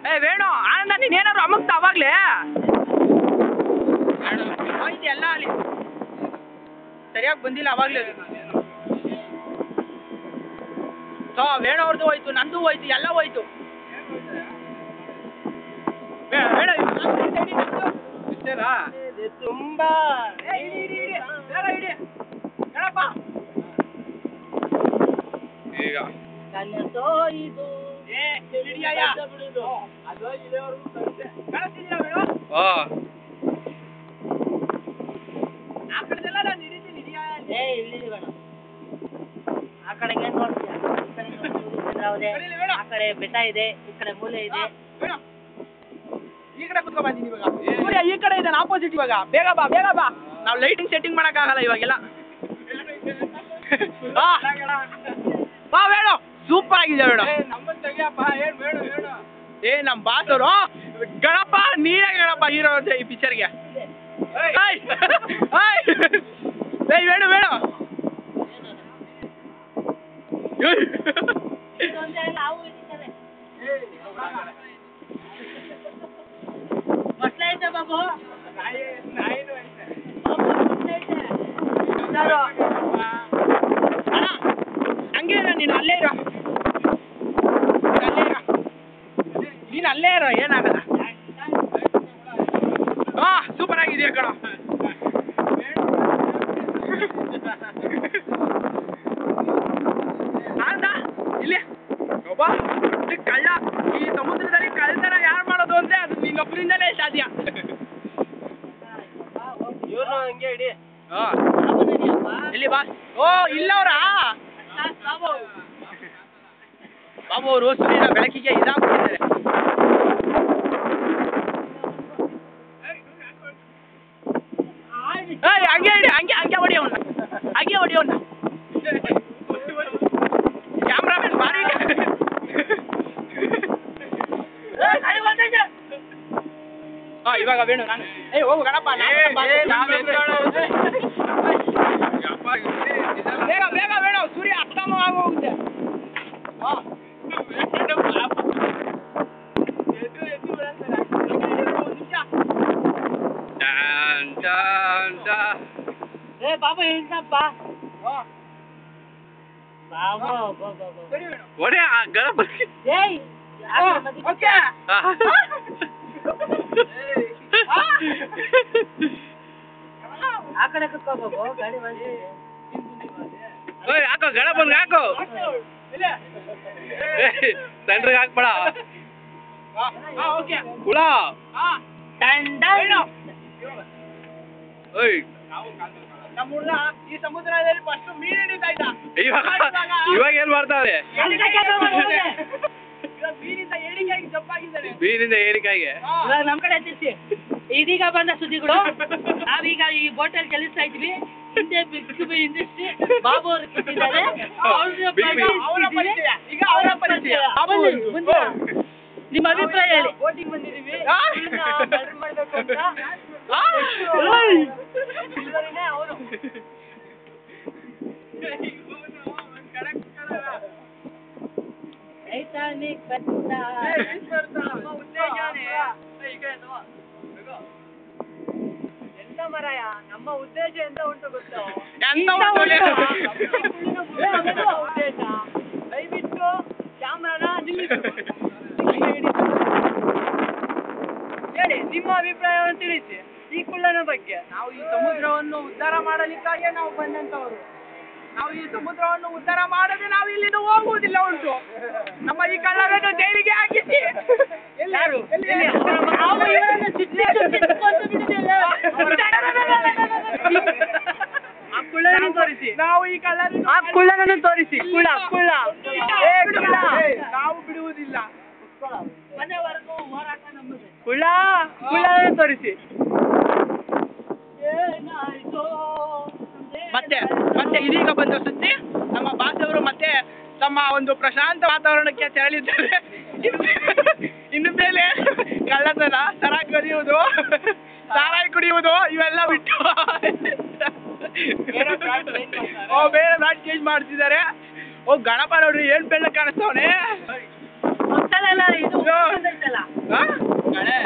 ಏ ವೇಣು ಆನಂದ ನೀನೇನಾದ್ರು ಅಮಗ್ತ ಅವಾಗ್ಲೇ ಹೋಯ್ತು ಎಲ್ಲ ಅಲ್ಲಿ ಸರಿಯಾಗಿ ಬಂದಿಲ್ಲ ಅವಾಗ್ಲೇ ವೇಣು ಅವ್ರದ್ದು ಹೋಯ್ತು ನಂದು ಹೋಯ್ತು ಎಲ್ಲ ಹೋಯ್ತು ತುಂಬಾ ಈಗ ಆ ಕಡೆಗೆ ನೋಡ್ತೀಯ ಆ ಕಡೆ ಬೆಟ್ಟ ಇದೆ ಈ ಕಡೆ ಮೂಲೆ ಇದೆ ಈ ಕಡೆ ಕುತ್ಕೊ ಬಂದಿನಿ ಇವಾಗ ಸೂರ್ಯ ಈ ಕಡೆ ಇದೆ ಆಪೋಸಿಟ್ ಇವಾಗ ಬೇಗ ಬಾ ನಾವು ಲೈಟಿಂಗ್ ಸೆಟ್ಟಿಂಗ್ ಮಾಡಕ್ಕಾಗಲ್ಲ ಇವಾಗೆಲ್ಲ ಬಾ ಬೇಡ ಸೂಪರ್ ಆಗಿದೆ ಬೇಡ ಏ ನಮ್ ಬಾಸ್ ಅವರು ಗಣಪ ನೀರೇ ಗಣಪ ಹೀರೋ ಈ ಪಿಕ್ಚರ್ಗೆ ಬೇಡ ಬೇಡ ಮಸ್ಲೈತೆ ಬಾಬು ಹಂಗೆ ನೀನು ಅಲ್ಲೇ ಇರೋ ನೀನು ಅಲ್ಲೇ ಇರೋ ಏನಾಗಲ್ಲ ಹಾ ಸೂಪರ್ ಆಗಿದೆಯಾ ಕಣ ಇಲ್ಲಿ ಒಬ್ಬ ಕಳ್ಳ ಈ ಸಮುದ್ರದಲ್ಲಿ ಕಳ್ಳತನ ಯಾರು ಮಾಡೋದು ಅಂದ್ರೆ ಅದು ನಿನ್ನೊಬ್ಬರಿಂದಲೇ ಸಾಧ್ಯ ಇವ್ರು ಹಂಗೆ ಇಡಿ ಇಲ್ಲಿ ಬಾ ಓ ಇಲ್ಲವ್ರಾ ಬಾಬು ಅವರು ಸೂರ್ಯನ ಬೆಳಕಿಗೆ ಇದಾಗ್ಬಿಟ್ಟಿದ್ದಾರೆ ಹಂಗೆ ಇಡಿ ಹಂಗೆ ಹೊಡಿಯೋಣ ಕ್ಯಾಮ್ರಾಮನ್ ಬಾರಿ ಇವಾಗ ವೇಣು ನಾನು ಹೋಗು ಗಣಪ ಬೇಗ ವೇಣು ಸೂರ್ಯ ಅಸ್ತಮವಾಗಿ ಹೋಗುತ್ತೆ ಬಾಬು ಹೇಳ್ತಪ್ಪ ಆ ಕಡೆ ಕುತ್ಕೋಬೇಕು ಗಾಡಿ ಹಾಕೋ ಗಣಪನ್ ಹಾಕೋ ಸೆಂಟ್ರಿಗೆ ಹಾಕ್ಬೇಡ ಹುಳ ನಮ್ಮೂರ್ನ ಈ ಸಮುದ್ರದಲ್ಲಿ ಫಸ್ಟ್ ಮೀನು ಹಿಡಿತಾ ಇದ್ದ ಇವಾಗ ಏನ್ ಮಾಡ್ತಾವೆ ಮೀನಿಂದ ಏರಿಕೆಗೆ ಜಪ್ಪಾಗಿದ್ದಾನೆ ಮೀನಿಂದ ಏರಿಕೆಗೆ ನಮ್ ಕಡೆ ಎತ್ತಿಸಿ ಇದೀಗ ಬಂದ ಸುದ್ದಿಗಳು ನಾವೀಗ ಈ ಬೋಟಲ್ಲಿ ಕೆಲಸ ಇದ್ವಿ ಹಿಂದೆ ಇಂಡಸ್ಟ್ರಿ ಬಾಬು ಅವರು ಕೊಟ್ಟಿದ್ದಾರೆ ನಿಮ್ಮ ಅಭಿಪ್ರಾಯ ಹೇಳಿ ಬೋಟಿಂಗ್ ಬಂದಿದೀವಿ ಮಾಡ್ಬೇಕು ಅಂತ ಅವರು ಎಂತ ಮರಾಯ ನಮ್ಮ ಉದ್ದೇಶ ಎಂತ ಉಂಟು ಗೊತ್ತು ಉದ್ದೇಶ ದಯವಿಟ್ಟು ಕ್ಯಾಮ್ರಾನ ನಿಲ್ಲಿಸು ಹೇಳಿ ನಿಮ್ಮ ಅಭಿಪ್ರಾಯವನ್ನು ತಿಳಿಸಿ ಈ ಕುಳ್ಳನ ಬಗ್ಗೆ ನಾವು ಈ ಸಮುದ್ರವನ್ನು ಉದ್ಧಾರ ಮಾಡಲಿಕ್ಕಾಗಿ ನಾವು ಬಂದಂತವರು ನಾವು ಈ ಸಮುದ್ರವನ್ನು ಉದ್ಧಾರ ಮಾಡದೆ ನಾವು ಇಲ್ಲಿಂದ ಹೋಗುವುದಿಲ್ಲ ಉಂಟು ನಮ್ಮ ಈ ಕಳ್ಳರನ್ನು ಜೈಲಿಗೆ ಹಾಕಿಸಿ ಆ ಕುಳ್ಳನನ್ನು ತೋರಿಸಿ ನಾವು ಈ ಕಳ್ಳರನ್ನು ಆ ಕುಳ್ಳನನ್ನು ತೋರಿಸಿ ಕುಳ್ಳ ಕುಳ್ಳ ನಾವು ಬಿಡುವುದಿಲ್ಲ ಮನೆವರೆಗೂ ಹೋರಾಟ ನಮ್ಮದು ಕುಳ್ಳ ಕುಳ್ಳನನ್ನು ತೋರಿಸಿ ಮತ್ತೆ ಮತ್ತೆ ಇದೀಗ ಬಂದ ಸುದ್ದಿ ನಮ್ಮ ಬಾಸವರು ಮತ್ತೆ ತಮ್ಮ ಒಂದು ಪ್ರಶಾಂತ ವಾತಾವರಣಕ್ಕೆ ತೆರಳಿದ್ದಾರೆ ಇನ್ನು ಮೇಲೆ ಕಳ್ಳತನ ಸರಾಯಿ ಕದಿಯುವುದು ಸಾರಾಯಿ ಕುಡಿಯುವುದು ಇವೆಲ್ಲ ಬಿಟ್ಟು ಬೇರೆ ಬ್ರಾಂಡ್ ಚೇಂಜ್ ಮಾಡ್ತಿದ್ದಾರೆ ಓ ಗಣಪ ನೋಡ್ರಿ ಏನ್ ಬೆಳ್ಳ ಕಾಣಿಸ್ತವನೆ ಗೊತ್ತಲ್ಲ ಇದು ಅಯ್ಯೋ. ಬಂದೈತಲ್ಲ ಹಾ? ಗಣೆ